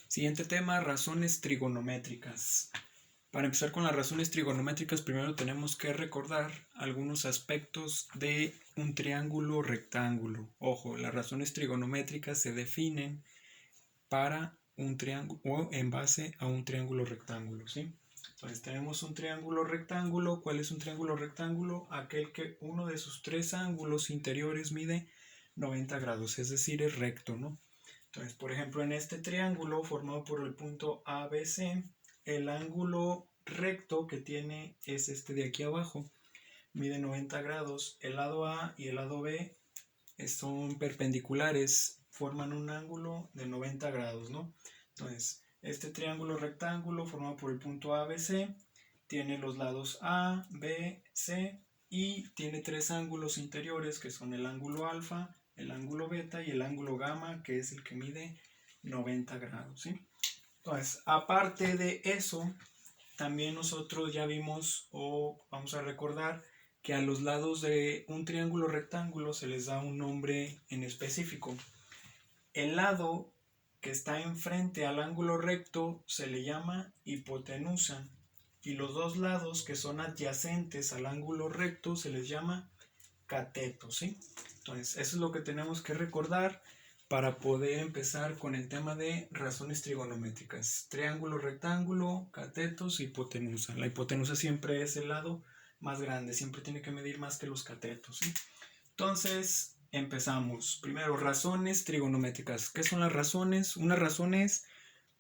Siguiente tema, razones trigonométricas. Para empezar con las razones trigonométricas, primero tenemos que recordar algunos aspectos de un triángulo rectángulo. Ojo, las razones trigonométricas se definen para un triángulo o en base a un triángulo rectángulo, ¿sí? Entonces tenemos un triángulo rectángulo. ¿Cuál es un triángulo rectángulo? Aquel que uno de sus tres ángulos interiores mide 90 grados, es decir, es recto, ¿no? Entonces, por ejemplo, en este triángulo formado por el punto ABC, el ángulo recto que tiene es este de aquí abajo, mide 90 grados. El lado A y el lado B son perpendiculares, forman un ángulo de 90 grados, ¿no? Entonces, este triángulo rectángulo formado por el punto ABC tiene los lados A, B, C y tiene tres ángulos interiores que son el ángulo alfa, el ángulo beta y el ángulo gamma, que es el que mide 90 grados, ¿sí? Entonces, aparte de eso, también nosotros ya vimos o vamos a recordar que a los lados de un triángulo rectángulo se les da un nombre en específico. El lado que está enfrente al ángulo recto se le llama hipotenusa y los dos lados que son adyacentes al ángulo recto se les llama cateto, ¿sí? Entonces, eso es lo que tenemos que recordar para poder empezar con el tema de razones trigonométricas. Triángulo, rectángulo, catetos, hipotenusa. La hipotenusa siempre es el lado más grande, siempre tiene que medir más que los catetos, ¿sí? Entonces, empezamos. Primero, razones trigonométricas. ¿Qué son las razones? Una razón es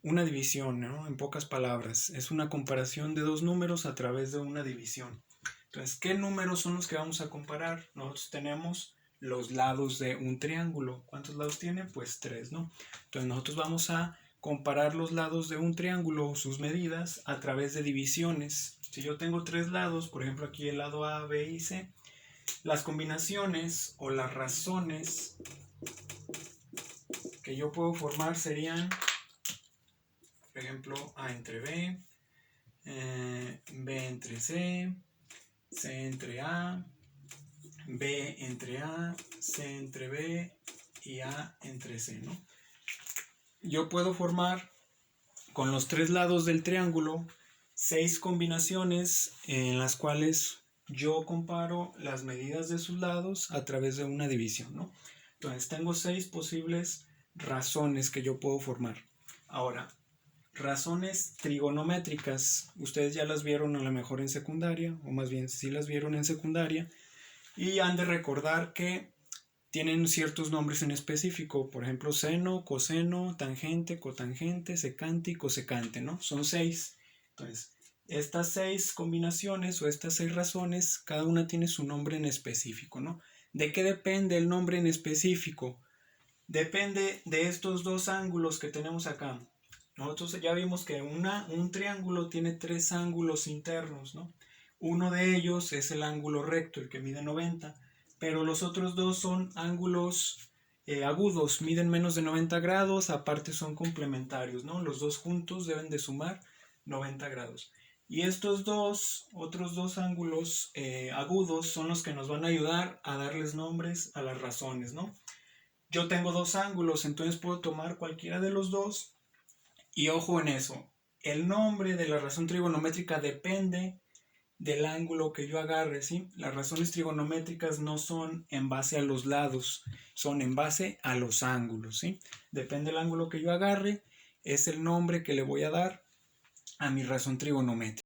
una división, ¿no? En pocas palabras. Es una comparación de dos números a través de una división. Entonces, ¿qué números son los que vamos a comparar? Nosotros tenemos los lados de un triángulo. ¿Cuántos lados tiene? Pues 3, ¿no? Entonces, nosotros vamos a comparar los lados de un triángulo, sus medidas, a través de divisiones. Si yo tengo 3 lados, por ejemplo, aquí el lado A, B y C, las combinaciones o las razones que yo puedo formar serían, por ejemplo, A entre B, B entre C, C entre A, B entre A, C entre B y A entre C, ¿no? Yo puedo formar con los tres lados del triángulo 6 combinaciones en las cuales yo comparo las medidas de sus lados a través de una división, ¿no? Entonces tengo 6 posibles razones que yo puedo formar. Ahora, razones trigonométricas, ustedes ya las vieron a lo mejor en secundaria, o más bien sí las vieron en secundaria, y han de recordar que tienen ciertos nombres en específico, por ejemplo, seno, coseno, tangente, cotangente, secante y cosecante, ¿no? Son 6. Entonces, estas 6 combinaciones o estas 6 razones, cada una tiene su nombre en específico, ¿no? ¿De qué depende el nombre en específico? Depende de estos dos ángulos que tenemos acá. Nosotros ya vimos que un triángulo tiene 3 ángulos internos, ¿no? Uno de ellos es el ángulo recto, el que mide 90, pero los otros dos son ángulos agudos, miden menos de 90 grados, aparte son complementarios, ¿no? Los dos juntos deben de sumar 90 grados. Y estos otros dos ángulos agudos son los que nos van a ayudar a darles nombres a las razones, ¿no? Yo tengo dos ángulos, entonces puedo tomar cualquiera de los dos. Y ojo en eso, el nombre de la razón trigonométrica depende del ángulo que yo agarre, ¿sí? Las razones trigonométricas no son en base a los lados, son en base a los ángulos, ¿sí? Depende del ángulo que yo agarre, es el nombre que le voy a dar a mi razón trigonométrica.